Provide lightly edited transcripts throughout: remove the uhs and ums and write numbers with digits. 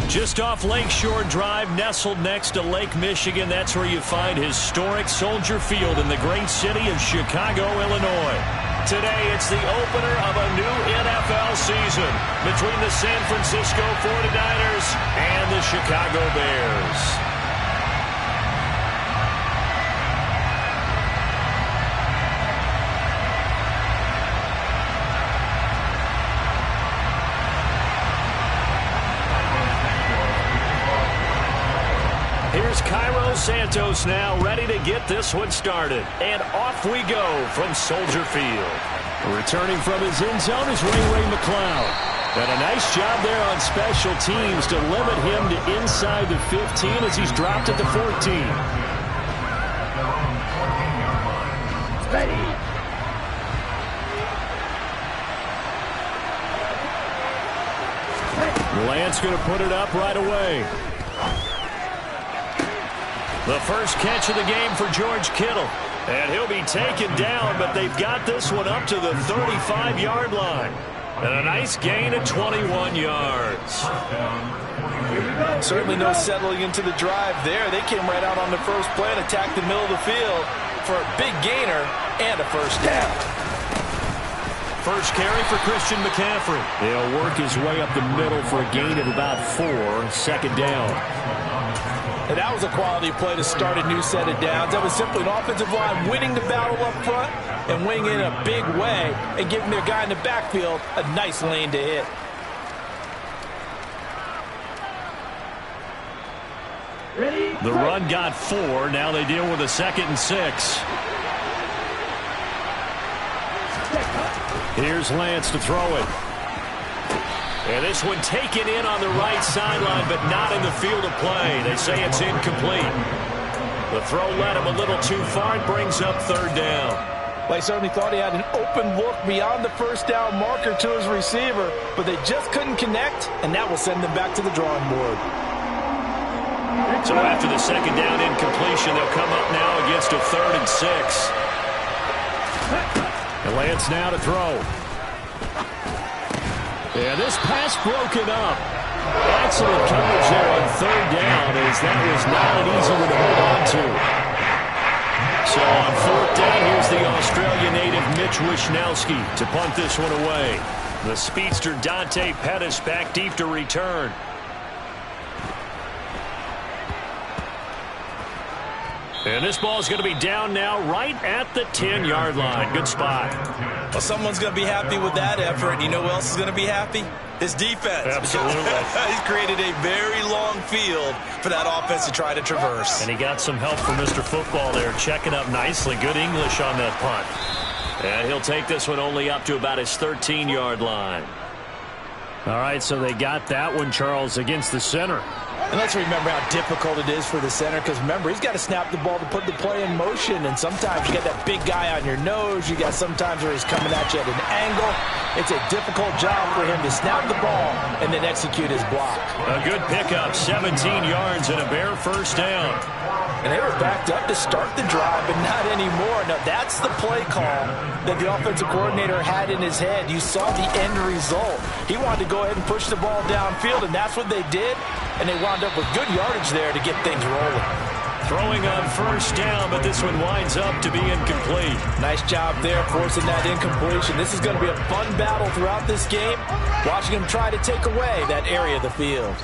Just off Lakeshore Drive, nestled next to Lake Michigan. That's where you find historic Soldier Field in the great city of Chicago, Illinois. Today, it's the opener of a new NFL season between the San Francisco 49ers and the Chicago Bears. Here's Cairo Santos now ready to get this one started. And off we go from Soldier Field. Returning from his end zone is Ray McCloud. And a nice job there on special teams to limit him to inside the 15 as he's dropped at the 14. Ready. Lance going to put it up right away. The first catch of the game for George Kittle. And he'll be taken down, but they've got this one up to the 35-yard line. And a nice gain of 21 yards. Certainly no settling into the drive there. They came right out on the first play and attacked the middle of the field for a big gainer and a first down. First carry for Christian McCaffrey. He'll work his way up the middle for a gain of about 4, second down. And that was a quality play to start a new set of downs. That was simply an offensive line winning the battle up front and winning in a big way and giving their guy in the backfield a nice lane to hit. Ready. The run got 4. Now they deal with a 2nd and 6. Here's Lance to throw it. And this one taken in on the right sideline, but not in the field of play. They say it's incomplete. The throw led him a little too far. It brings up 3rd down. Well, I certainly thought he had an open look beyond the first down marker to his receiver, but they just couldn't connect, and that will send them back to the drawing board. So after the 2nd down incompletion, they'll come up now against a 3rd and 6. And Lance now to throw. Yeah, this pass broken up. Excellent coverage there on 3rd down, as that was not an easy one to hold on to. So on 4th down, here's the Australia native Mitch Wishnowsky to punt this one away. The speedster Dante Pettis back deep to return. And this ball is going to be down now right at the 10-yard line. Good spot. Well, someone's going to be happy with that effort. And you know who else is going to be happy? His defense. Absolutely. He's created a very long field for that offense to try to traverse. And he got some help from Mr. Football there, checking up nicely. Good English on that punt. And he'll take this one only up to about his 13-yard line. All right, so they got that one, Charles, against the center. And let's remember how difficult it is for the center, because remember, he's got to snap the ball to put the play in motion, and sometimes you got that big guy on your nose. You got sometimes where he's coming at you at an angle. It's a difficult job for him to snap the ball and then execute his block. A good pickup, 17 yards and a Bear first down. And they were backed up to start the drive, but not anymore. Now, that's the play call that the offensive coordinator had in his head. You saw the end result. He wanted to go ahead and push the ball downfield, and that's what they did. And they wound up with good yardage there to get things rolling. Throwing on first down, but this one winds up to be incomplete. Nice job there forcing that incompletion. This is going to be a fun battle throughout this game, watching him try to take away that area of the field.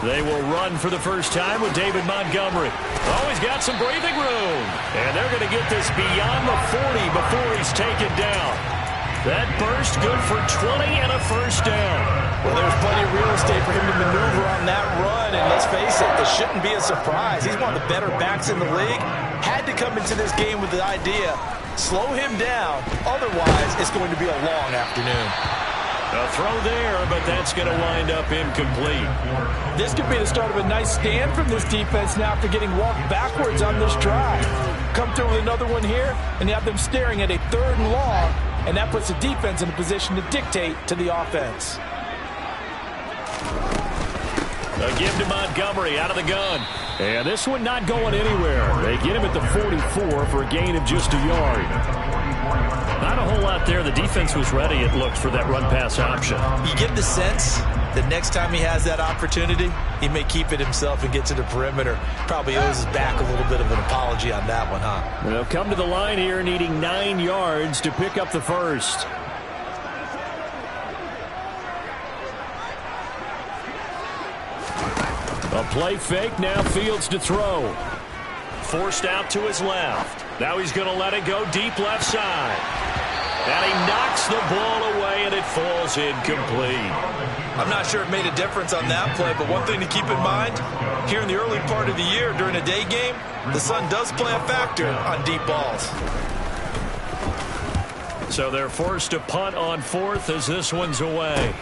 They will run for the first time with David Montgomery. Oh, he's got some breathing room. And they're going to get this beyond the 40 before he's taken down. That burst good for 20 and a first down. Well, there's plenty of real estate for him to maneuver on that run. And let's face it, this shouldn't be a surprise. He's one of the better backs in the league. Had to come into this game with the idea, slow him down. Otherwise, it's going to be a long afternoon. A throw there, but that's going to wind up incomplete. This could be the start of a nice stand from this defense now after getting walked backwards on this drive. Come through with another one here, and you have them staring at a 3rd and long, and that puts the defense in a position to dictate to the offense. A give to Montgomery out of the gun. And this one not going anywhere. They get him at the 44 for a gain of just a yard. Not a whole lot there. The defense was ready, it looked, for that run-pass option. You get the sense that next time he has that opportunity, he may keep it himself and get to the perimeter. Probably owes his back a little bit of an apology on that one, huh? They'll come to the line here needing 9 yards to pick up the first. A play fake, now Fields to throw. Forced out to his left. Now he's going to let it go deep left side. And he knocks the ball away, and it falls incomplete. I'm not sure it made a difference on that play, but one thing to keep in mind, here in the early part of the year during a day game, the sun does play a factor on deep balls. So they're forced to punt on fourth as this one's away.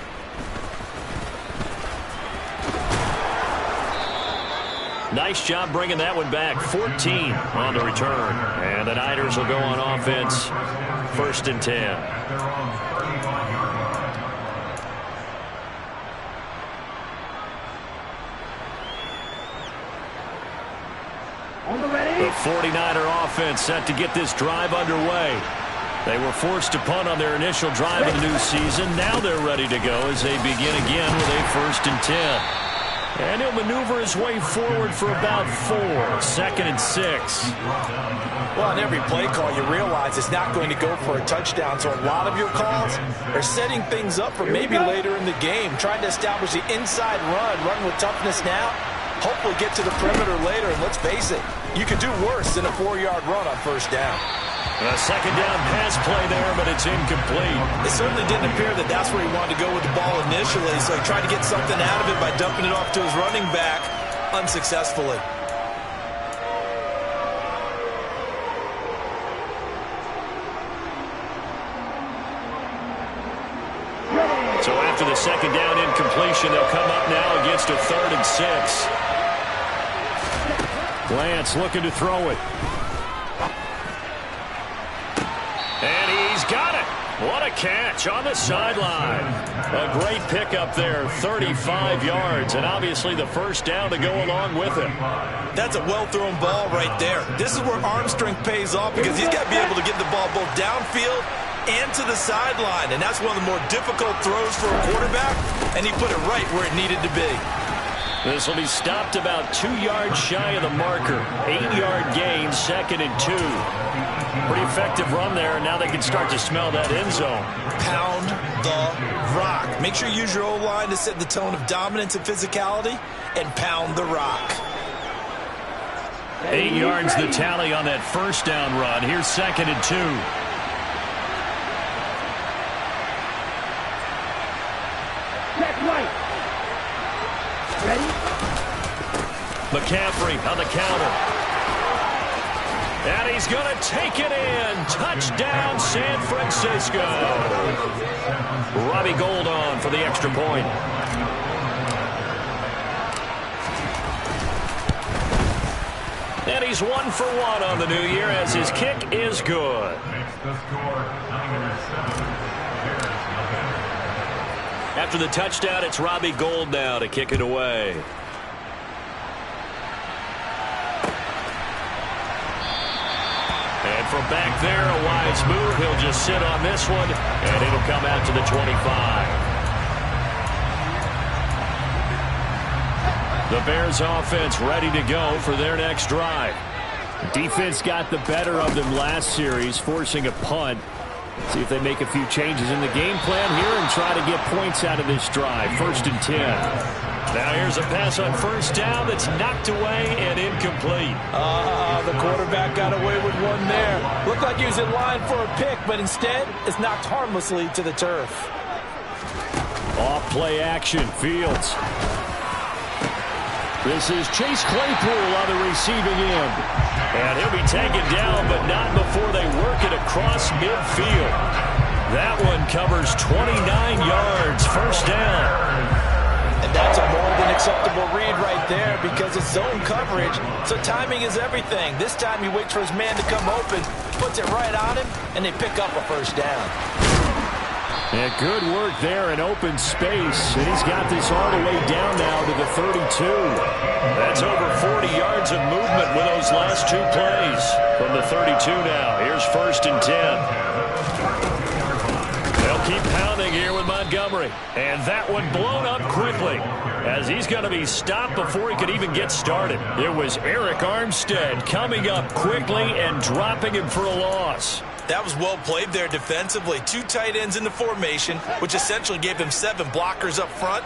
Nice job bringing that one back. 14 on the return. And the Niners will go on offense. 1st and 10. The 49er offense set to get this drive underway. They were forced to punt on their initial drive of the new season. Now they're ready to go as they begin again with a 1st and 10. And he'll maneuver his way forward for about 4. 2nd and 6. Well, on every play call, you realize it's not going to go for a touchdown. So a lot of your calls are setting things up for maybe later in the game, trying to establish the inside run with toughness now, hopefully get to the perimeter later. And let's face it, you could do worse than a 4-yard run on 1st down. A 2nd down pass play there, but it's incomplete. It certainly didn't appear that that's where he wanted to go with the ball initially, so he tried to get something out of it by dumping it off to his running back unsuccessfully. So after the 2nd down incompletion, they'll come up now against a 3rd and 6. Lance looking to throw it. And he's got it. What a catch on the sideline. A great pickup there, 35 yards, and obviously the 1st down to go along with it. That's a well-thrown ball right there. This is where arm strength pays off because he's got to be able to get the ball both downfield and to the sideline, and that's one of the more difficult throws for a quarterback, and he put it right where it needed to be. This will be stopped about 2 yards shy of the marker. 8-yard gain, 2nd and 2. Pretty effective run there, and now they can start to smell that end zone. Pound the rock. Make sure you use your O-line to set the tone of dominance and physicality, and pound the rock. 8 yards the tally on that 1st down run. Here's 2nd and 2. McCaffrey on the counter. And he's going to take it in. Touchdown, San Francisco. Robbie Gould on for the extra point. And he's 1 for 1 on the new year as his kick is good. After the touchdown, it's Robbie Gould now to kick it away. And from back there, a wise move. He'll just sit on this one, and it'll come out to the 25. The Bears offense ready to go for their next drive. Defense got the better of them last series, forcing a punt. See if they make a few changes in the game plan here and try to get points out of this drive. 1st and 10. Now here's a pass on 1st down that's knocked away and incomplete. The quarterback got away with one there. Looked like he was in line for a pick, but instead it's knocked harmlessly to the turf. Off play action, Fields. This is Chase Claypool on the receiving end. And he'll be taken down, but not before they work it across midfield. That one covers 29 yards, 1st down. And that's a more than acceptable read right there because it's zone coverage, so timing is everything. This time he waits for his man to come open, puts it right on him, and they pick up a 1st down. And good work there in open space. And he's got this all the way down now to the 32. That's over 40 yards of movement with those last two plays. From the 32 now, here's 1st and 10. They'll keep pounding here with Montgomery. And that one blown up quickly as he's going to be stopped before he could even get started. It was Eric Armstead coming up quickly and dropping him for a loss. That was well played there defensively. 2 tight ends in the formation, which essentially gave him 7 blockers up front.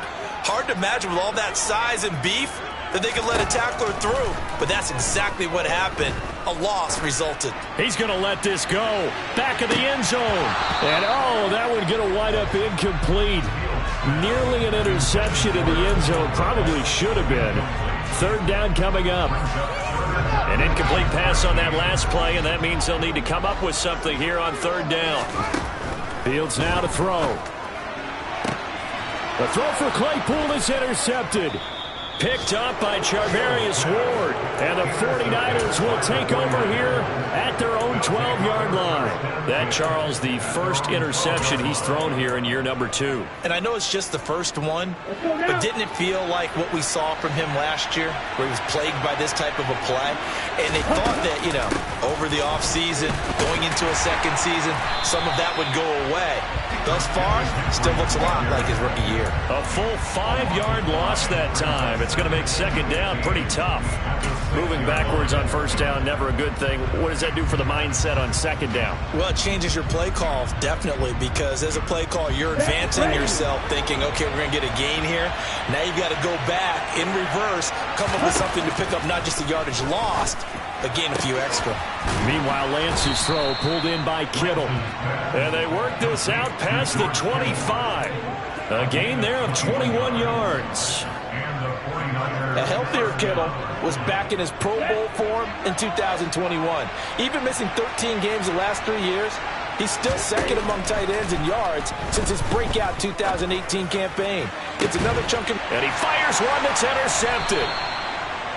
Hard to imagine with all that size and beef that they could let a tackler through. But that's exactly what happened. A loss resulted. He's going to let this go. Back of the end zone. And, oh, that one going to wind up incomplete. Nearly an interception in the end zone. Probably should have been. 3rd down coming up. An incomplete pass on that last play, and that means they'll need to come up with something here on 3rd down. Fields now to throw. The throw for Claypool is intercepted. Picked up by Charvarius Ward. And the 49ers will take over here at their own 12-yard line. That, Charles, the first interception he's thrown here in year number 2. And I know it's just the first one, but didn't it feel like what we saw from him last year, where he was plagued by this type of a play? And they thought that, you know, over the offseason, going into a second season, some of that would go away. Thus far, still looks a lot like his rookie year. A full 5-yard loss that time. It's going to make 2nd down pretty tough. Moving backwards on 1st down, never a good thing. What does that do for the mindset on 2nd down? Well, it changes your play call, definitely, because as a play call, you're advancing yourself, thinking, okay, we're going to get a gain here. Now you've got to go back in reverse, come up with something to pick up not just the yardage lost, but gain a few extra. Meanwhile, Lance's throw pulled in by Kittle. And they work this out past the 25. A gain there of 21 yards. A healthier Kittle was back in his Pro Bowl form in 2021. Even missing 13 games the last 3 years, he's still 2nd among tight ends in yards since his breakout 2018 campaign. It's another chunk of... And he fires one that's intercepted.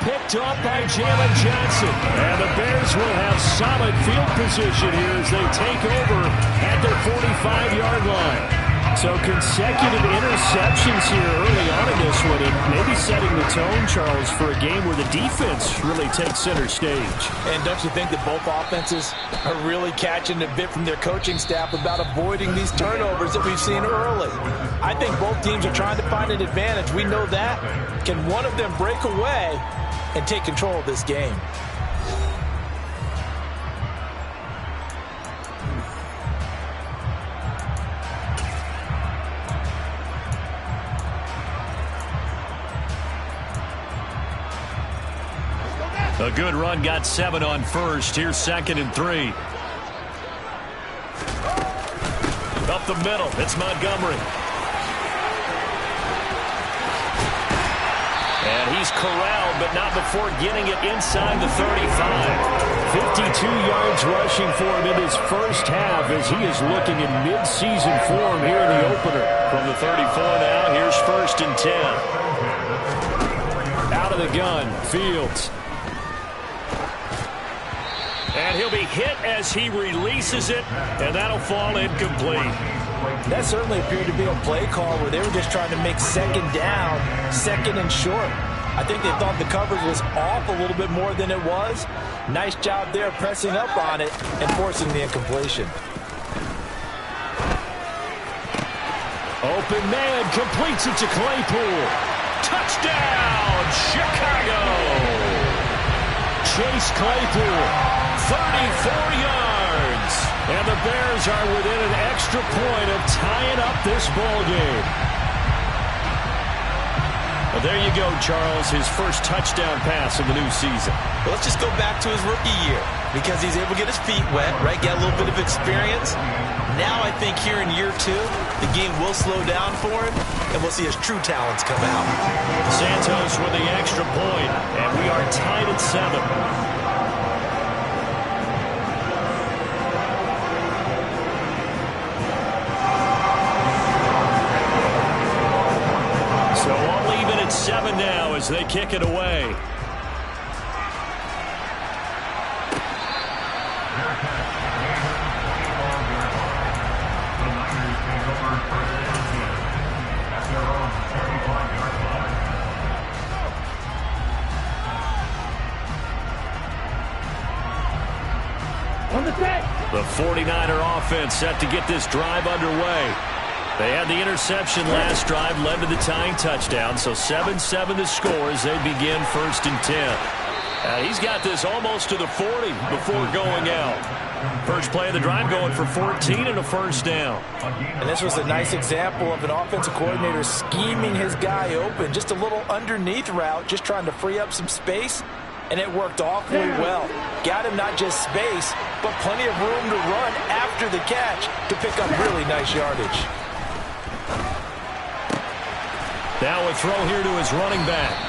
Picked off by Jalen Johnson. And the Bears will have solid field position here as they take over at their 45-yard line. So consecutive interceptions here early on in this one, and maybe setting the tone, Charles, for a game where the defense really takes center stage. And don't you think that both offenses are really catching a bit from their coaching staff about avoiding these turnovers that we've seen early? I think both teams are trying to find an advantage. We know that. Can one of them break away and take control of this game? A good run, got 7 on 1st. Here's 2nd and 3. Up the middle, it's Montgomery. And he's corralled, but not before getting it inside the 35. 52 yards rushing for him in his first half as he is looking in mid-season form here in the opener. From the 34 now, here's 1st and 10. Out of the gun, Fields. And he'll be hit as he releases it, and that'll fall incomplete. That certainly appeared to be a play call where they were just trying to make 2nd down, 2nd and short. I think they thought the coverage was off a little bit more than it was. Nice job there pressing up on it and forcing the incompletion. Open man, completes it to Claypool. Touchdown, Chicago! Chase Claypool, 34 yards. And the Bears are within an extra point of tying up this ball game. Well, there you go, Charles, his first touchdown pass of the new season. Well, let's just go back to his rookie year because he's able to get his feet wet, right? Get a little bit of experience. Now I think here in year 2, the game will slow down for him, and we'll see his true talents come out. Santos with the extra point, and we are tied at 7. So I'll leave it at 7 now as they kick it away. The 49er offense set to get this drive underway. They had the interception last drive, led to the tying touchdown, so 7-7 the score as they begin 1st and 10. He's got this almost to the 40 before going out. First play of the drive going for 14 and a first down. And this was a nice example of an offensive coordinator scheming his guy open. Just a little underneath route, just trying to free up some space, and it worked awfully well. Got him not just space, but plenty of room to run after the catch to pick up really nice yardage. Now a throw here to his running back.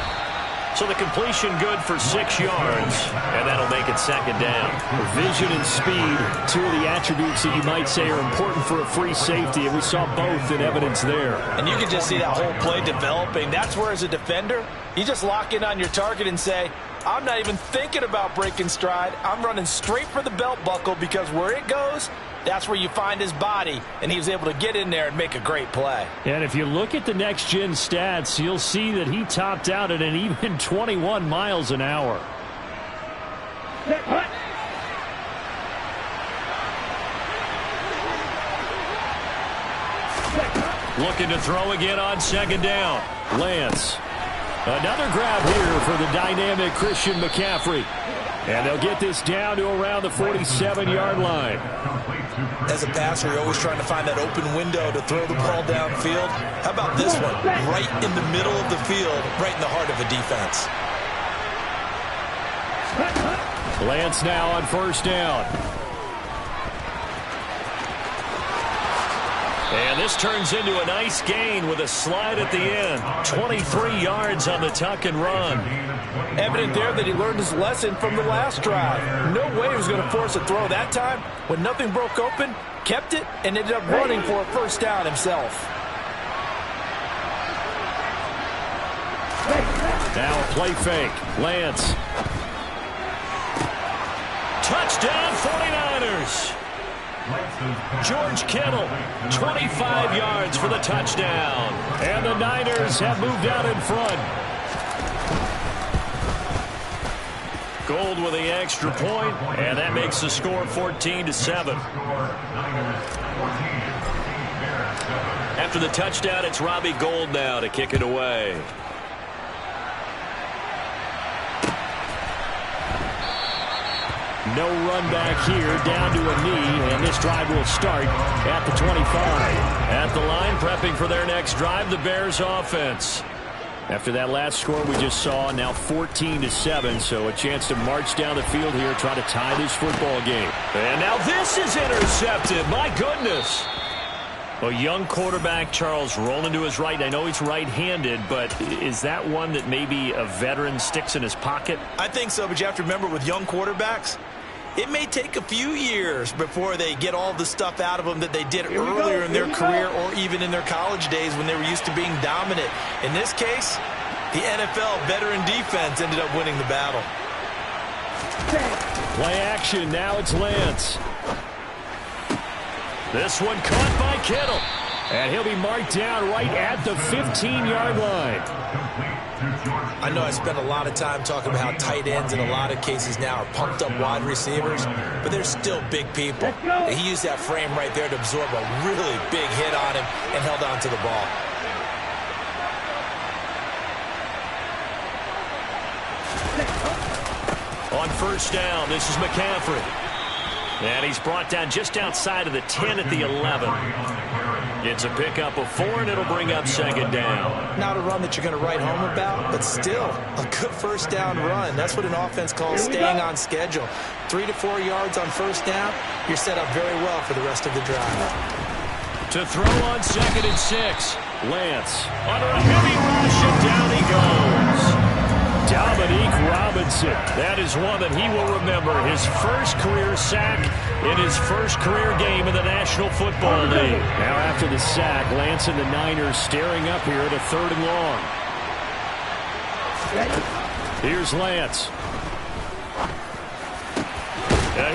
So the completion good for 6 yards, and that'll make it 2nd down. Vision and speed, two of the attributes that you might say are important for a free safety, and we saw both in evidence there. And you can just see that whole play developing. That's where, as a defender, you just lock in on your target and say, I'm not even thinking about breaking stride. I'm running straight for the belt buckle, because where it goes, that's where you find his body, and he was able to get in there and make a great play. And if you look at the next-gen stats, you'll see that he topped out at an even 21 miles an hour. Looking to throw again on 2nd down. Lance. Another grab here for the dynamic Christian McCaffrey. And they'll get this down to around the 47-yard line. As a passer, you're always trying to find that open window to throw the ball downfield. How about this one? Right in the middle of the field, right in the heart of a defense. Lance now on 1st down. And this turns into a nice gain with a slide at the end. 23 yards on the tuck and run. Evident there that he learned his lesson from the last drive. No way he was going to force a throw that time. When nothing broke open, kept it, and ended up running for a 1st down himself. Now a play fake. Lance. Touchdown 49ers. George Kittle, 25 yards for the touchdown. And the Niners have moved out in front. Gold with the extra point, and that makes the score 14-7. After the touchdown, it's Robbie Gould now to kick it away. No run back here, down to a knee, and this drive will start at the 25. At the line, prepping for their next drive, the Bears offense. After that last score we just saw, now 14-7, so a chance to march down the field here, try to tie this football game. And now this is intercepted. My goodness. A young quarterback, Charles, rolling to his right. I know he's right-handed, but is that one that maybe a veteran sticks in his pocket? I think so, but you have to remember, with young quarterbacks, it may take a few years before they get all the stuff out of them that they did earlier in their career or even in their college days when they were used to being dominant. In this case, the NFL veteran defense ended up winning the battle. Play action, now it's Lance. This one caught by Kittle. And he'll be marked down right at the 15-yard line. I know I spent a lot of time talking about how tight ends in a lot of cases now are pumped up wide receivers, but they're still big people. He used that frame right there to absorb a really big hit on him and held on to the ball. On 1st down, this is McCaffrey. And he's brought down just outside of the 10 at the 11. It's a pickup of 4, and it'll bring up 2nd down. Not a run that you're going to write home about, but still a good 1st down run. That's what an offense calls staying on schedule. 3 to 4 yards on 1st down, you're set up very well for the rest of the drive. To throw on 2nd and 6. Lance under a heavy rush, and down he goes. Dominique Robinson. That is one that he will remember. His first career sack in his first career game in the National Football League. Now after the sack, Lance and the Niners staring up here at a 3rd and long. Here's Lance.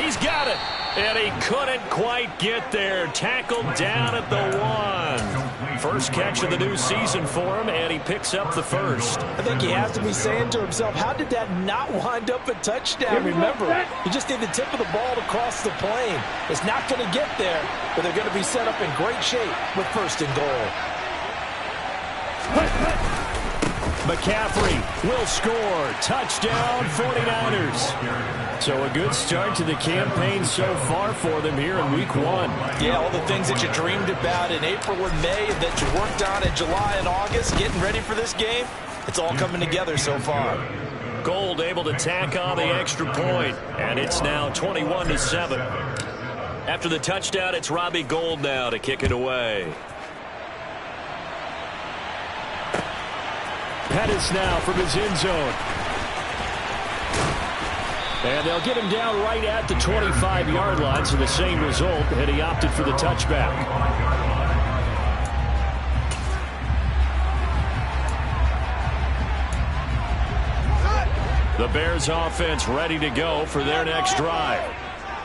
He's got it. And he couldn't quite get there. Tackled down at the 1. First catch of the new season for him, and he picks up the first. I think he has to be saying to himself, how did that not wind up a touchdown? Remember, he just did the tip of the ball to cross the plane. It's not going to get there, but they're going to be set up in great shape with first and goal. McCaffrey will score. Touchdown, 49ers. So a good start to the campaign so far for them here in week 1. Yeah, all the things that you dreamed about in April and May that you worked on in July and August, getting ready for this game, it's all coming together so far. Gold able to tack on the extra point, and it's now 21-7. After the touchdown, it's Robbie Gould now to kick it away. Pettis now from his end zone. And they'll get him down right at the 25-yard line, so the same result, and he opted for the touchback. The Bears offense ready to go for their next drive.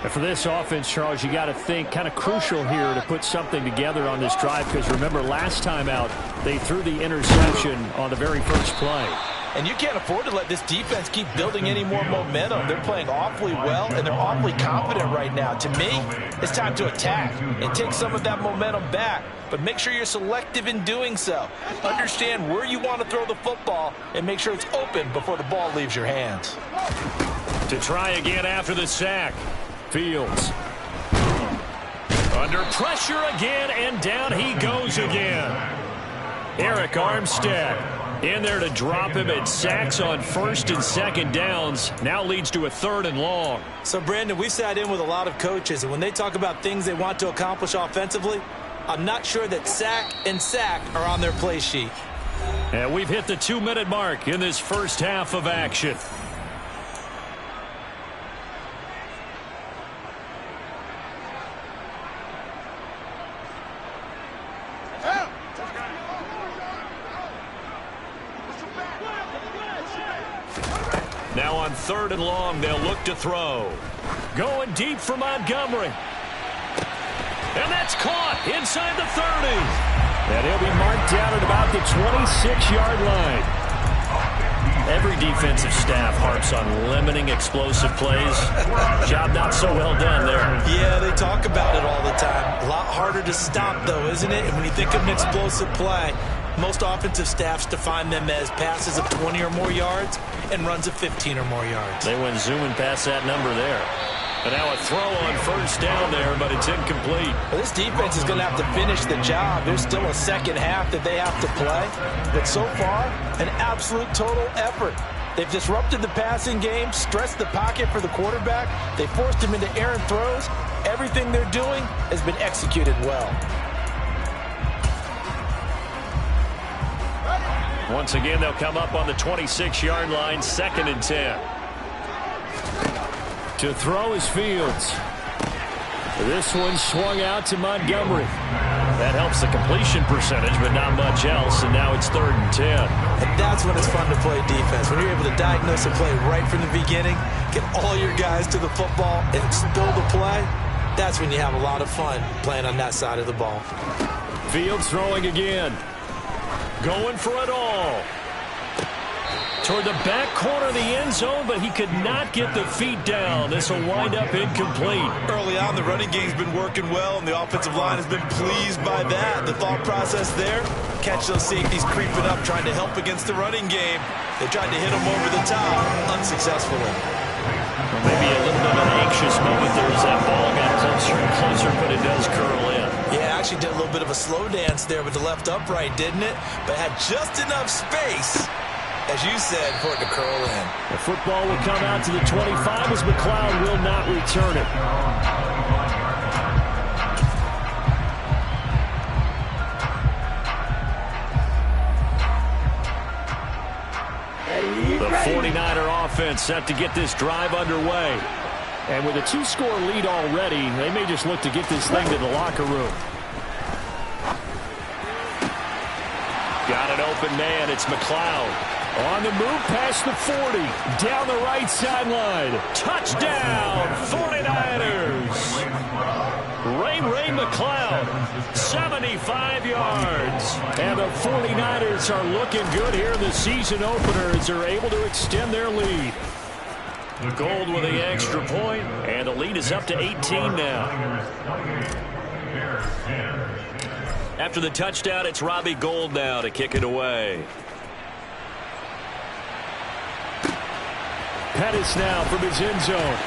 And for this offense, Charles, you got to think kind of crucial here to put something together on this drive, because remember last time out they threw the interception on the very first play. And you can't afford to let this defense keep building any more momentum. They're playing awfully well, and they're awfully confident right now. To me, it's time to attack and take some of that momentum back. But make sure you're selective in doing so. Understand where you want to throw the football and make sure it's open before the ball leaves your hands. To try again after the sack. Fields. Under pressure again, and down he goes again. Eric Armstead in there to drop him at sacks on first and second downs. Now leads to a 3rd and long. So, Brandon, we sat in with a lot of coaches, and when they talk about things they want to accomplish offensively, I'm not sure that sack and sack are on their play sheet. And we've hit the 2-minute mark in this first half of action. Now on 3rd and long, they'll look to throw. Going deep for Montgomery. And that's caught inside the 30. And he'll be marked down at about the 26-yard line. Every defensive staff harps on limiting explosive plays. Job not so well done there. Yeah, they talk about it all the time. A lot harder to stop, though, isn't it? And when you think of an explosive play, most offensive staffs define them as passes of 20 or more yards and runs of 15 or more yards. They went zooming past that number there. And now a throw on first down there, but it's incomplete. Well, this defense is going to have to finish the job. There's still a second half that they have to play. But so far, an absolute total effort. They've disrupted the passing game, stressed the pocket for the quarterback. They forced him into errant throws. Everything they're doing has been executed well. Once again, they'll come up on the 26-yard line, 2nd and 10. To throw is Fields. This one swung out to Montgomery. That helps the completion percentage, but not much else, and now it's 3rd and 10. And that's when it's fun to play defense. When you're able to diagnose a play right from the beginning, get all your guys to the football, and build the play, that's when you have a lot of fun playing on that side of the ball. Fields throwing again. Going for it all. Toward the back corner of the end zone, but he could not get the feet down. This will wind up incomplete. Early on, the running game's been working well, and the offensive line has been pleased by that. The thought process there, catch those safeties creeping up, trying to help against the running game. They tried to hit them over the top, unsuccessfully. Well, maybe a little bit of an anxious moment there as that ball got closer and closer, but it does curl in. Yeah, actually did a little bit of a slow dance there with the left upright, didn't it? But had just enough space, as you said, for it to curl in. The football will come out to the 25 as McLeod will not return it. The 49er offense set to get this drive underway. And with a 2-score lead already, they may just look to get this thing to the locker room. Got an open man. It's McLeod. On the move past the 40, down the right sideline. Touchdown, 49ers. Ray McCloud, 75 yards. And the 49ers are looking good here in the season opener as they're able to extend their lead. Gold with the extra point, and the lead is up to 18 now. After the touchdown, it's Robbie Gould now to kick it away. Pettis now from his end zone.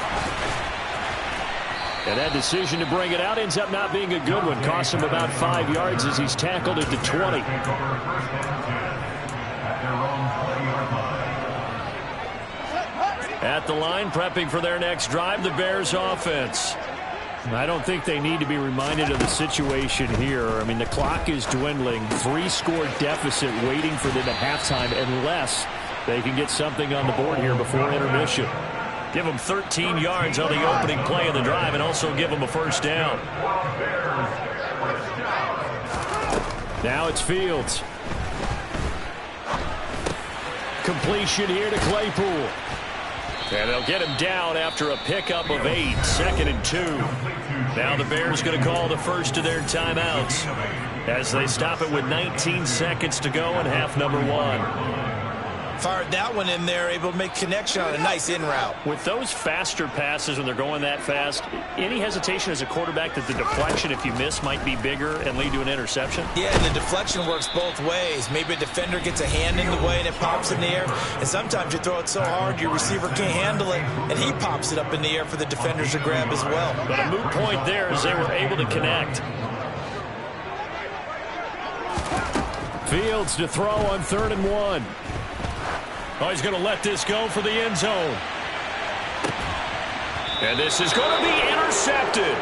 And that decision to bring it out ends up not being a good one. Costs him about 5 yards as he's tackled at the 20. At the line, prepping for their next drive, the Bears offense. I don't think they need to be reminded of the situation here. I mean, the clock is dwindling. 3-score deficit waiting for them at halftime unless they can get something on the board here before intermission. Give them 13 yards on the opening play of the drive and also give them a first down. Now it's Fields. Completion here to Claypool. And they'll get him down after a pickup of 8, 2nd and 2. Now the Bears going to call the first of their timeouts as they stop it with 19 seconds to go in half number 1. Fired that one in there, able to make connection on a nice in route. With those faster passes when they're going that fast, any hesitation as a quarterback that the deflection, if you miss, might be bigger and lead to an interception? Yeah, and the deflection works both ways. Maybe a defender gets a hand in the way and it pops in the air. And sometimes you throw it so hard your receiver can't handle it, and he pops it up in the air for the defenders to grab as well. But a moot point there as they were able to connect. Fields to throw on 3rd and 1. Oh, he's going to let this go for the end zone. And this is going to be intercepted.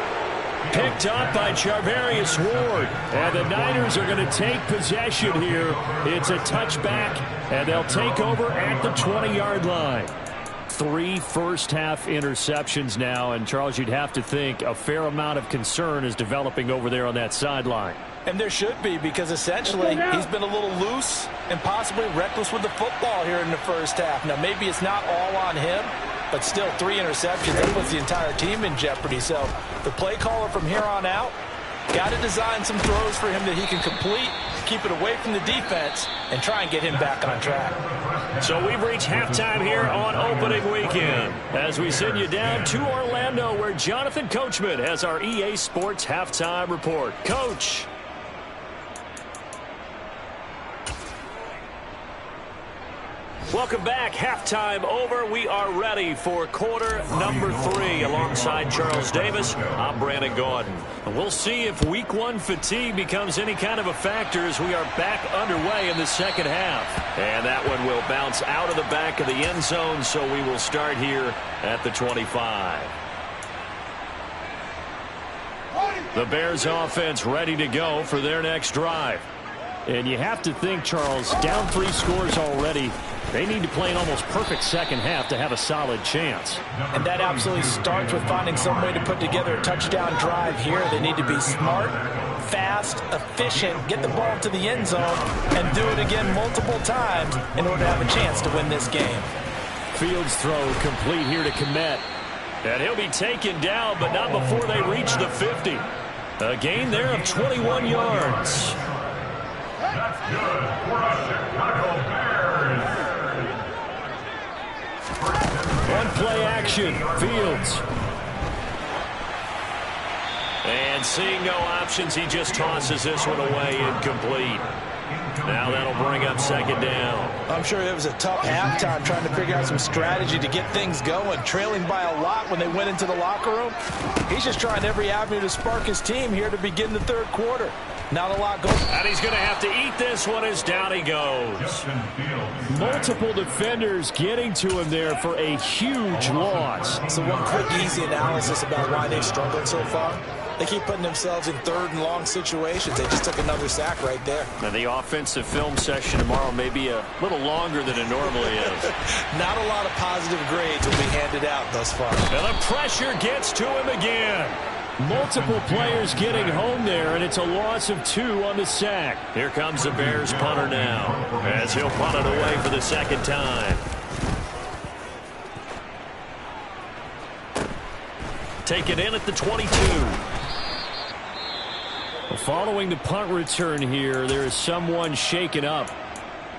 Picked up by Charvarius Ward. And the Niners are going to take possession here. It's a touchback, and they'll take over at the 20-yard line. 3 first-half interceptions now, and Charles, you'd have to think a fair amount of concern is developing over there on that sideline. And there should be, because essentially he's been a little loose and possibly reckless with the football here in the first half. Now, maybe it's not all on him, but still 3 interceptions. That puts the entire team in jeopardy. So the play caller from here on out got to design some throws for him that he can complete, keep it away from the defense, and try and get him back on track. So we've reached halftime here on opening weekend as we send you down to Orlando where Jonathan Coachman has our EA Sports halftime report. Coach. Welcome back. Halftime over. We are ready for quarter number 3. Alongside Charles Davis, I'm Brandon Gaudin. And we'll see if week 1 fatigue becomes any kind of a factor as we are back underway in the second half. And that one will bounce out of the back of the end zone, so we will start here at the 25. The Bears offense ready to go for their next drive. And you have to think, Charles, down 3 scores already. They need to play an almost perfect second half to have a solid chance. And that absolutely starts with finding some way to put together a touchdown drive here. They need to be smart, fast, efficient, get the ball to the end zone, and do it again multiple times in order to have a chance to win this game. Fields throw complete here to Kmet. And he'll be taken down, but not before they reach the 50. A gain there of 21 yards. That's good for a Chicago Bears. One play action, Fields. And seeing no options, he just tosses this one away incomplete. Now that'll bring up 2nd down. I'm sure it was a tough halftime trying to figure out some strategy to get things going. Trailing by a lot when they went into the locker room. He's just trying every avenue to spark his team here to begin the 3rd quarter. Not a lot going. And he's going to have to eat this one as down he goes. Multiple defenders getting to him there for a huge loss. So one quick, easy analysis about why they've struggled so far. They keep putting themselves in 3rd and long situations. They just took another sack right there. Now the offensive film session tomorrow may be a little longer than it normally is. Not a lot of positive grades will be handed out thus far. And the pressure gets to him again. Multiple players getting home there, and it's a loss of 2 on the sack. Here comes the Bears punter now, as he'll punt it away for the second time. Take it in at the 22. Following the punt return here, there is someone shaken up.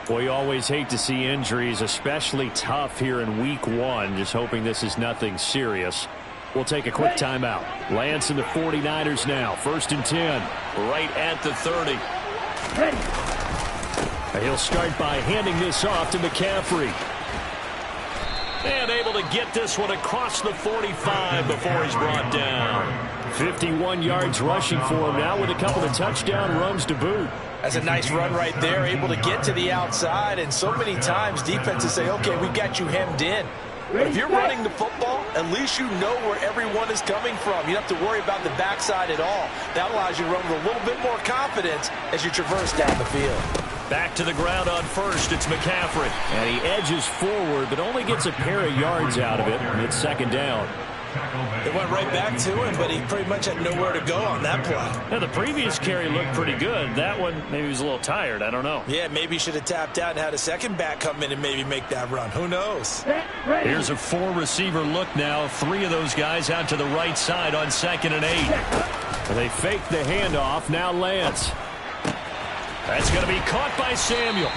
Boy, you always hate to see injuries, especially tough here in week 1. Just hoping this is nothing serious. We'll take a quick timeout. Lance and the 49ers now. 1st and 10. Right at the 30. He'll start by handing this off to McCaffrey. And able to get this one across the 45 before he's brought down. 51 yards rushing for him now with a couple of touchdown runs to boot. That's a nice run right there, able to get to the outside. And so many times defenses say, okay, we got you hemmed in. But if you're running the football, at least you know where everyone is coming from. You don't have to worry about the backside at all. That allows you to run with a little bit more confidence as you traverse down the field. Back to the ground on first. It's McCaffrey. And he edges forward, but only gets a pair of yards out of it. And it's 2nd down. It went right back to him, but he pretty much had nowhere to go on that play. Now, the previous carry looked pretty good. That one, maybe he was a little tired. I don't know. Yeah, maybe he should have tapped out and had a second back come in and maybe make that run. Who knows? Here's a 4-receiver look now. 3 of those guys out to the right side on 2nd and 8. And they fake the handoff. Now Lance. That's going to be caught by Samuel.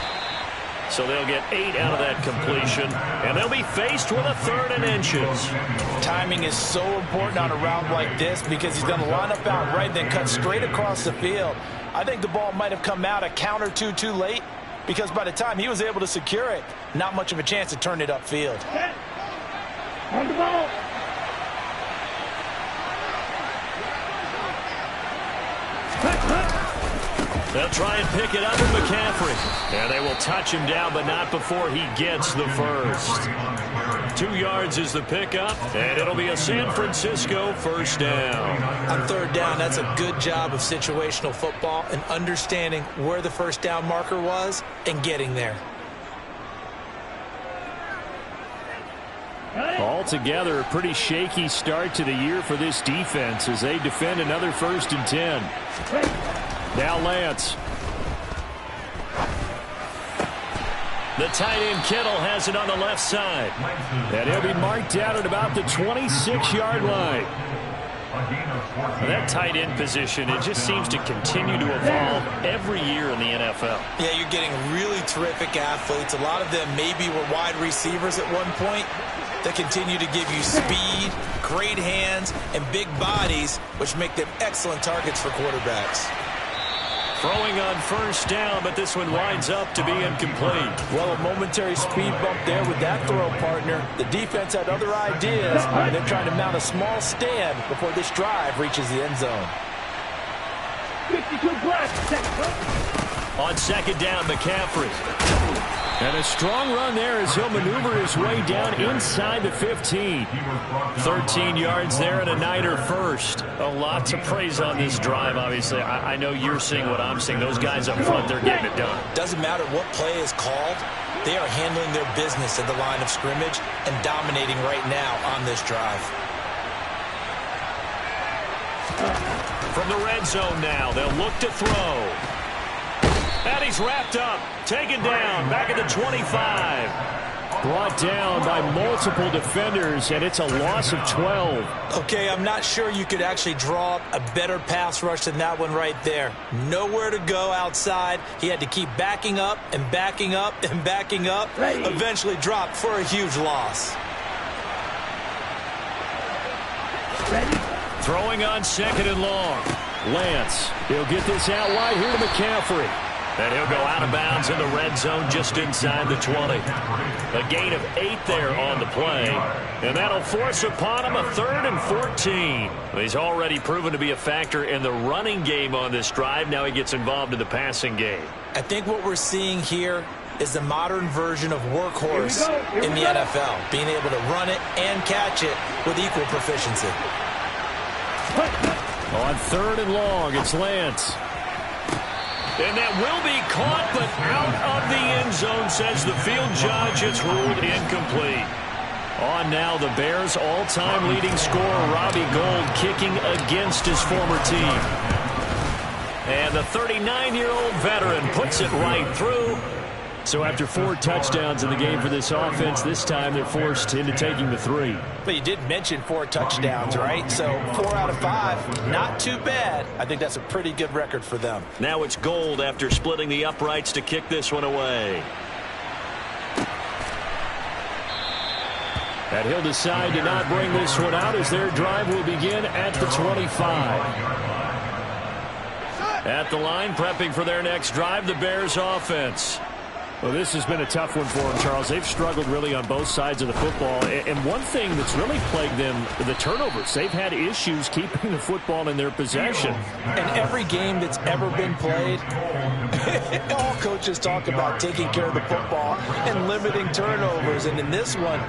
So they'll get 8 out of that completion, and they'll be faced with a 3rd and inches. Timing is so important on a route like this because he's going to line up out right, then cut straight across the field. I think the ball might have come out a count or two too late because by the time he was able to secure it, not much of a chance to turn it upfield. On the ball. They'll try and pick it up with McCaffrey. And they will touch him down, but not before he gets the first. 2 yards is the pickup, and it'll be a San Francisco 1st down. On 3rd down, that's a good job of situational football and understanding where the 1st down marker was and getting there. Altogether, a pretty shaky start to the year for this defense as they defend another 1st and 10. Now Lance. The tight end Kittle has it on the left side. And he'll be marked down at about the 26-yard line. That tight end position, it just seems to continue to evolve every year in the NFL. Yeah, you're getting really terrific athletes. A lot of them maybe were wide receivers at one point. They continue to give you speed, great hands, and big bodies, which make them excellent targets for quarterbacks. Throwing on 1st down, but this one winds up to be incomplete. Well, a momentary speed bump there with that throw, partner. The defense had other ideas, and they're trying to mount a small stand before this drive reaches the end zone. 52 black. On 2nd down, McCaffrey. And a strong run there as he'll maneuver his way down inside the 15. 13 yards there and a Niner first. A lot to praise on this drive, obviously. I know you're seeing what I'm seeing. Those guys up front, they're getting it done. Doesn't matter what play is called. They are handling their business at the line of scrimmage and dominating right now on this drive. From the red zone now, they'll look to throw. And he's wrapped up, taken down, back at the 25. Brought down by multiple defenders, and it's a loss of 12. Okay, I'm not sure you could actually draw up a better pass rush than that one right there. Nowhere to go outside. He had to keep backing up and backing up and backing up. Eventually dropped for a huge loss. Throwing on 2nd and long. Lance, he'll get this out wide here to McCaffrey. And he'll go out of bounds in the red zone just inside the 20. A gain of 8 there on the play. And that'll force upon him a 3rd and 14. He's already proven to be a factor in the running game on this drive. Now he gets involved in the passing game. I think what we're seeing here is the modern version of workhorse in the NFL. Being able to run it and catch it with equal proficiency. On 3rd and long, it's Lance. And that will be caught, but out of the end zone, says the field judge. It's ruled incomplete. On now, the Bears' all-time leading scorer, Robbie Gould, kicking against his former team. And the 39-year-old veteran puts it right through. So after 4 touchdowns in the game for this offense, this time they're forced into taking the 3. But you did mention 4 touchdowns, right? So 4 out of 5, not too bad. I think that's a pretty good record for them. Now it's Gould after splitting the uprights to kick this one away. And he'll decide to not bring this one out as their drive will begin at the 25. At the line, prepping for their next drive, the Bears offense. Well, this has been a tough one for them, Charles. They've struggled really on both sides of the football. And one thing that's really plagued them, the turnovers. They've had issues keeping the football in their possession. And every game that's ever been played, all coaches talk about taking care of the football and limiting turnovers. And in this one,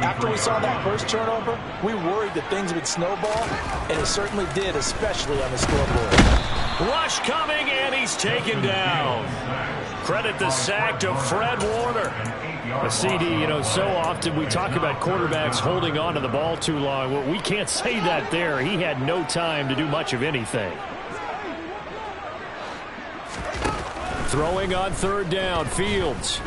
after we saw that first turnover, we worried that things would snowball, and it certainly did, especially on the scoreboard. Rush coming, and he's taken down. Credit the sack to Fred Warner. A CD, so often we talk about quarterbacks holding on to the ball too long. Well, we can't say that there. He had no time to do much of anything. Throwing on 3rd down, Fields.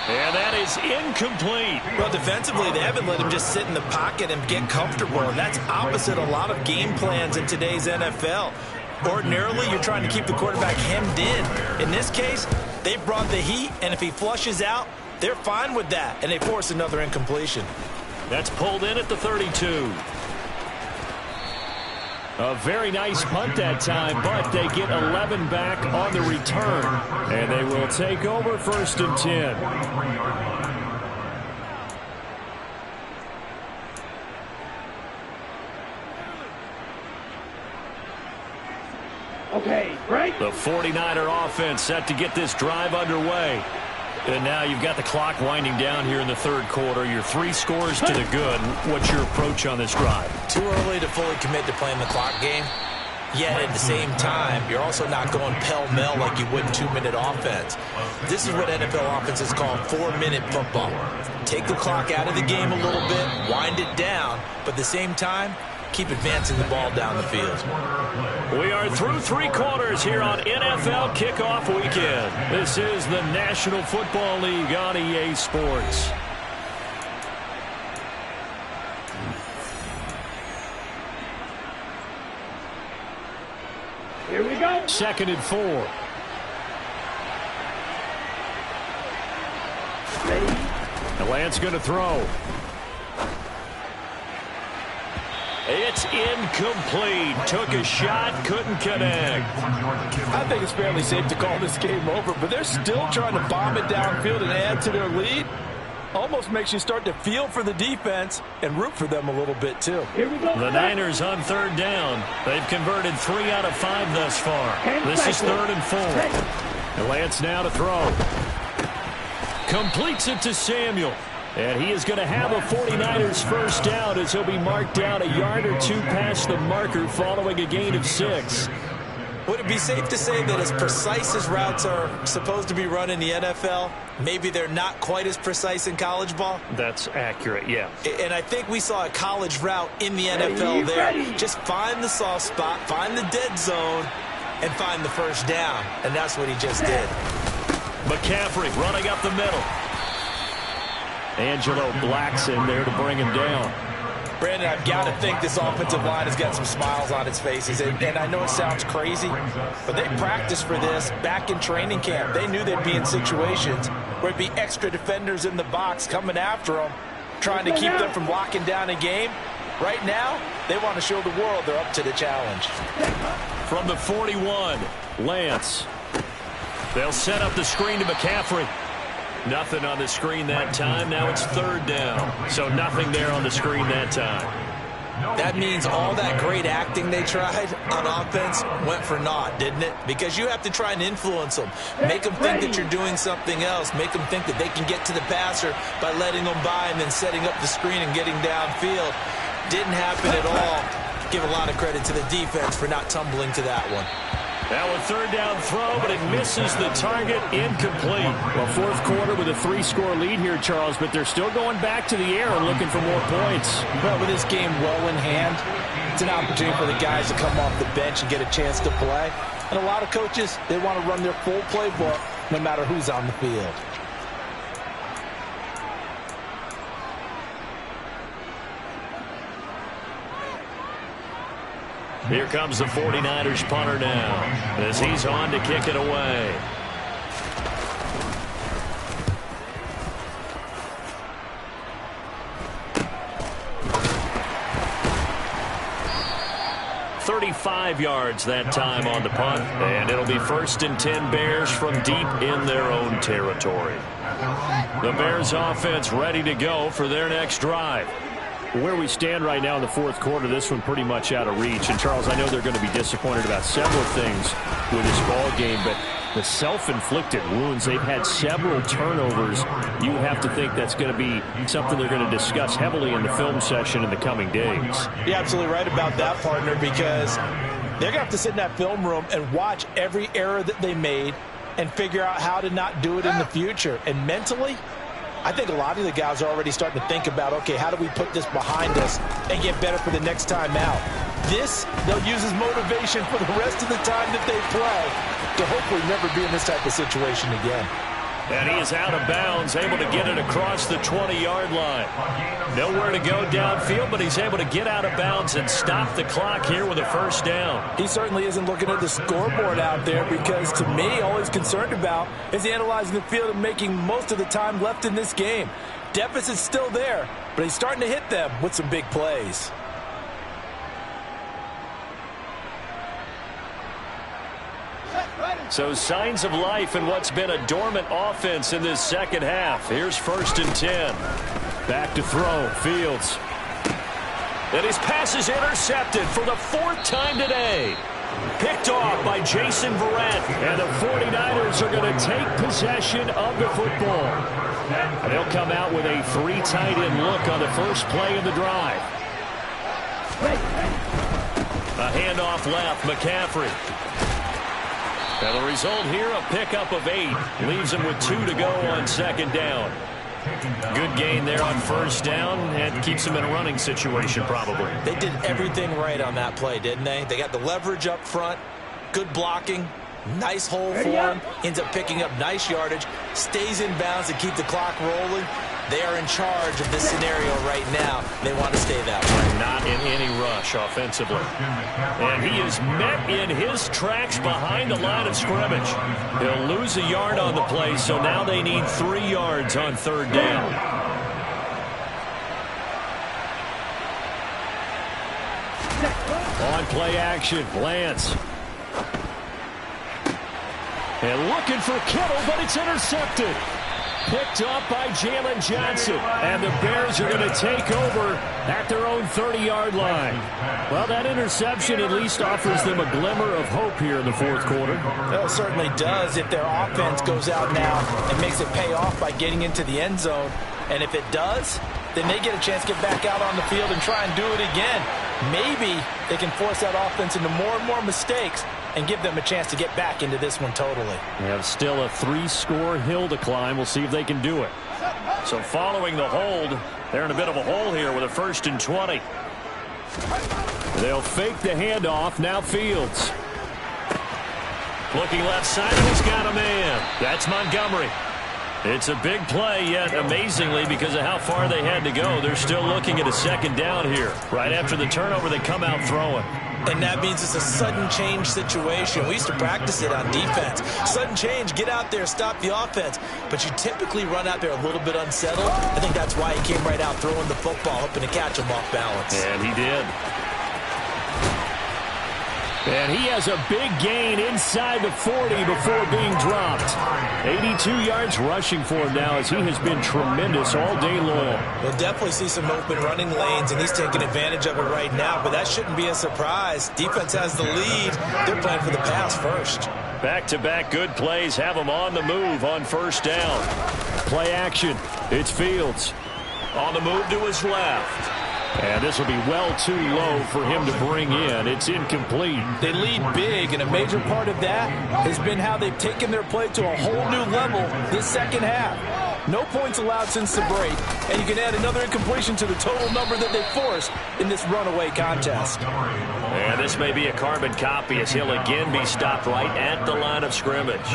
And that is incomplete. Well, defensively, they haven't let him just sit in the pocket and get comfortable. And that's opposite a lot of game plans in today's NFL. Ordinarily, you're trying to keep the quarterback hemmed in. In this case, they brought the heat, and if he flushes out, they're fine with that, and they force another incompletion. That's pulled in at the 32. A very nice punt that time, but they get 11 back on the return, and they will take over 1st and 10. Okay, break. The 49er offense set to get this drive underway. And now you've got the clock winding down here in the 3rd quarter. Your 3 scores to the good. What's your approach on this drive? Too early to fully commit to playing the clock game. Yet at the same time, you're also not going pell-mell like you would in 2-minute offense. This is what NFL offenses call 4-minute football. Take the clock out of the game a little bit, wind it down, but at the same time, keep advancing the ball down the field. We are through 3 quarters here on NFL Kickoff Weekend. This is the National Football League on EA Sports. Here we go. 2nd and 4. And Lance going to throw. It's incomplete. Took a shot, couldn't connect. I think it's fairly safe to call this game over, but they're still trying to bomb it downfield and add to their lead. Almost makes you start to feel for the defense and root for them a little bit, too. Here we go. The Niners on 3rd down. They've converted 3 out of 5 thus far. This is 3rd and 4. And Lance now to throw. Completes it to Samuel. And he is going to have a 49ers first down as he'll be marked down a yard or 2 past the marker following a gain of 6. Would it be safe to say that as precise as routes are supposed to be run in the NFL, maybe they're not quite as precise in college ball? That's accurate, yeah. And I think we saw a college route in the NFL there. Just find the soft spot, find the dead zone, and find the first down. And that's what he just did. McCaffrey running up the middle. Angelo Black's in there to bring him down. Brandon, I've got to think this offensive line has got some smiles on its faces. And I know it sounds crazy, but they practiced for this back in training camp. They knew they'd be in situations where it'd be extra defenders in the box coming after them, trying to keep them from locking down a game. Right now, they want to show the world they're up to the challenge. From the 41, Lance. They'll set up the screen to McCaffrey. Nothing on the screen that time. Now it's 3rd down. So nothing there on the screen that time. That means all that great acting they tried on offense went for naught, didn't it? Because you have to try and influence them. Make them think that you're doing something else. Make them think that they can get to the passer by letting them by and then setting up the screen and getting downfield. Didn't happen at all. Give a lot of credit to the defense for not tumbling to that one. Now a third down throw, but it misses the target, incomplete. Well, fourth quarter with a 3-score lead here, Charles, but they're still going back to the air and looking for more points. Well, with this game well in hand, it's an opportunity for the guys to come off the bench and get a chance to play. And a lot of coaches, they want to run their full playbook no matter who's on the field. Here comes the 49ers punter now as he's on to kick it away. "35 yards that time on the punt, and it'll be 1st and 10 Bears from deep in their own territory. The Bears offense ready to go for their next drive. Where we stand right now in the fourth quarter, this one pretty much out of reach. And, Charles, I know they're going to be disappointed about several things with this ball game, but the self-inflicted wounds, they've had several turnovers. You have to think that's going to be something they're going to discuss heavily in the film session in the coming days. You're absolutely right about that, partner, because they're going to have to sit in that film room and watch every error that they made and figure out how to not do it in the future. And mentally, I think a lot of the guys are already starting to think about, okay, how do we put this behind us and get better for the next time out? This, they'll use as motivation for the rest of the time that they play to hopefully never be in this type of situation again. And he is out of bounds, able to get it across the 20-yard line. Nowhere to go downfield, but he's able to get out of bounds and stop the clock here with a first down. He certainly isn't looking at the scoreboard out there because, to me, all he's concerned about is analyzing the field and making most of the time left in this game. Deficit's still there, but he's starting to hit them with some big plays. So signs of life in what's been a dormant offense in this second half. Here's 1st and 10. Back to throw, Fields. And his pass is intercepted for the 4th time today. Picked off by Jason Verrett. And the 49ers are going to take possession of the football. They'll come out with a 3 tight end look on the first play of the drive. A handoff left, McCaffrey. And the result here, a pickup of 8. Leaves him with 2 to go on 2nd down. Good gain there on 1st down, and keeps him in a running situation probably. They did everything right on that play, didn't they? They got the leverage up front, good blocking, nice hole for him, ends up picking up nice yardage, stays in bounds to keep the clock rolling. They are in charge of this scenario right now. They want to stay that way. Not in any rush offensively. And he is met in his tracks behind the line of scrimmage. He'll lose a yard on the play, so now they need 3 yards on 3rd down. On play action, Lance. And looking for Kittle, but it's intercepted. Picked up by Jalen Johnson. And the Bears are going to take over at their own 30-yard line. Well, that interception at least offers them a glimmer of hope here in the fourth quarter. Well, it certainly does if their offense goes out now and makes it pay off by getting into the end zone. And if it does, then they get a chance to get back out on the field and try and do it again. Maybe they can force that offense into more and more mistakes and give them a chance to get back into this one totally. They have still a 3-score hill to climb. We'll see if they can do it. So following the hold, they're in a bit of a hole here with a 1st and 20. They'll fake the handoff. Now Fields. Looking left side, and he's got a man. That's Montgomery. It's a big play, yet amazingly, because of how far they had to go, they're still looking at a 2nd down here. Right after the turnover, they come out throwing. And that means it's a sudden change situation. We used to practice it on defense. Sudden change, get out there, stop the offense. But you typically run out there a little bit unsettled. I think that's why he came right out throwing the football, hoping to catch him off balance. And he did. And he has a big gain inside the 40 before being dropped. 82 yards rushing for him now as he has been tremendous all day long. We'll definitely see some open running lanes, and he's taking advantage of it right now, but that shouldn't be a surprise. Defense has the lead. They're playing for the pass first. Back-to-back good plays have him on the move on 1st down. Play action. It's Fields. On the move to his left. And this will be well too low for him to bring in. It's incomplete. They lead big, and a major part of that has been how they've taken their play to a whole new level this second half. No points allowed since the break, and you can add another incompletion to the total number that they forced in this runaway contest. And this may be a carbon copy as he'll again be stopped right at the line of scrimmage.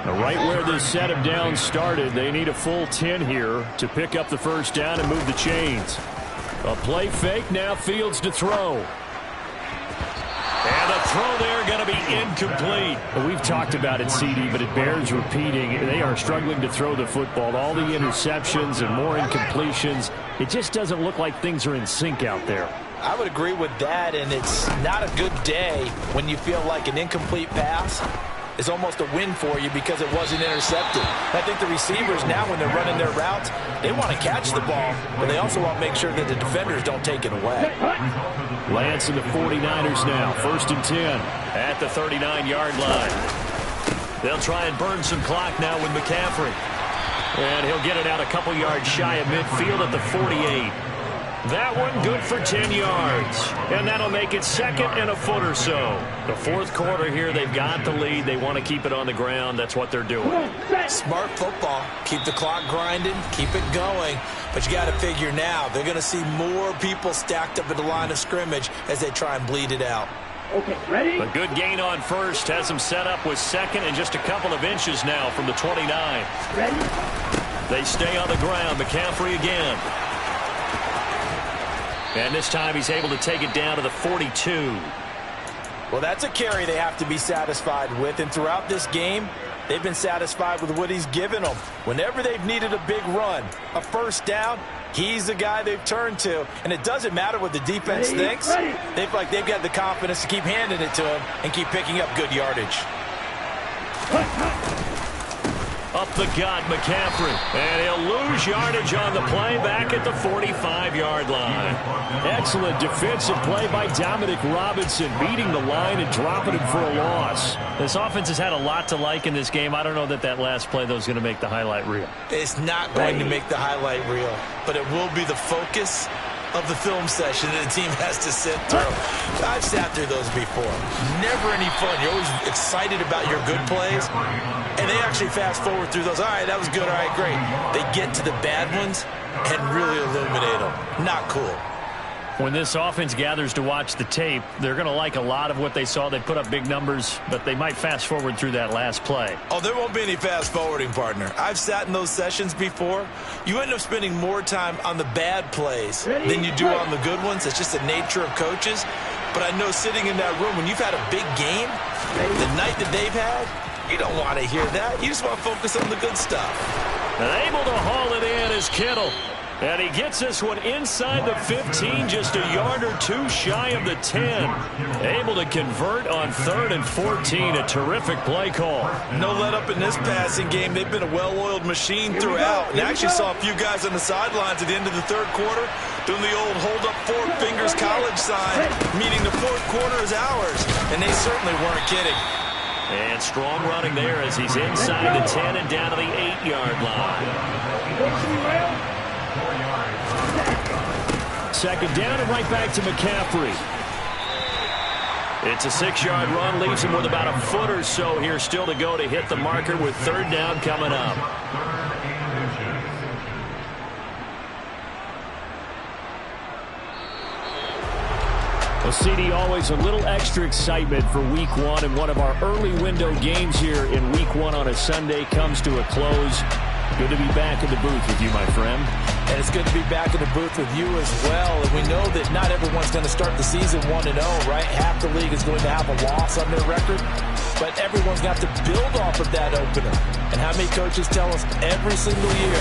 Right where this set of downs started, they need a full 10 here to pick up the first down and move the chains. A play fake, now Fields to throw. And the throw there going to be incomplete. Well, we've talked about it, CD, but it bears repeating. They are struggling to throw the football. All the interceptions and more incompletions. It just doesn't look like things are in sync out there. I would agree with that, and it's not a good day when you feel like an incomplete pass is almost a win for you because it wasn't intercepted. I think the receivers now, when they're running their routes, they want to catch the ball, but they also want to make sure that the defenders don't take it away. Lance and the 49ers now, 1st and 10 at the 39-yard line. They'll try and burn some clock now with McCaffrey. And he'll get it out a couple yards shy of midfield at the 48. That one good for 10 yards. And that'll make it 2nd and a foot or so. The fourth quarter here, they've got the lead. They want to keep it on the ground. That's what they're doing. Smart football. Keep the clock grinding. Keep it going. But you got to figure now, they're going to see more people stacked up at the line of scrimmage as they try and bleed it out. Okay, ready? A good gain on first. Has them set up with 2nd and just a couple of inches now from the 29. Ready? They stay on the ground. McCaffrey again. And this time he's able to take it down to the 42. Well, that's a carry they have to be satisfied with. And throughout this game, they've been satisfied with what he's given them. Whenever they've needed a big run, a first down, he's the guy they've turned to. And it doesn't matter what the defense thinks. They feel like they've got the confidence to keep handing it to him and keep picking up good yardage. Up the gut, McCaffrey. And he'll lose yardage on the play back at the 45-yard line. Excellent defensive play by Dominic Robinson, beating the line and dropping him for a loss. This offense has had a lot to like in this game. I don't know that last play, though, is going to make the highlight reel. It's not going to make the highlight reel, but it will be the focus of the film session that the team has to sit through. I've sat through those before. Never any fun. You're always excited about your good plays, and they actually fast forward through those. All right, that was good. All right, great. They get to the bad ones and really illuminate them. Not cool. When this offense gathers to watch the tape, they're going to like a lot of what they saw. They put up big numbers, but they might fast forward through that last play. Oh, there won't be any fast forwarding, partner. I've sat in those sessions before. You end up spending more time on the bad plays than you do on the good ones. It's just the nature of coaches. But I know sitting in that room, when you've had a big game, the night that they've had, you don't want to hear that. You just want to focus on the good stuff. And able to haul it in is Kittle. And he gets this one inside the 15, just a yard or two shy of the 10. Able to convert on 3rd and 14. A terrific play call. No let up in this passing game. They've been a well-oiled machine throughout. And actually saw a few guys on the sidelines at the end of the third quarter doing the old hold up 4 fingers college sign, meaning the fourth quarter is ours. And they certainly weren't kidding. And strong running there as he's inside the 10 and down to the 8-yard line. 2nd down and right back to McCaffrey. It's a 6-yard run, leaves him with about a foot or so here still to go to hit the marker with 3rd down coming up. Well, CD, always a little extra excitement for Week 1, and one of our early window games here in Week 1 on a Sunday comes to a close. Good to be back in the booth with you, my friend. And it's good to be back in the booth with you as well. And we know that not everyone's going to start the season 1-0, right? Half the league is going to have a loss on their record. But everyone's got to build off of that opener. And how many coaches tell us every single year,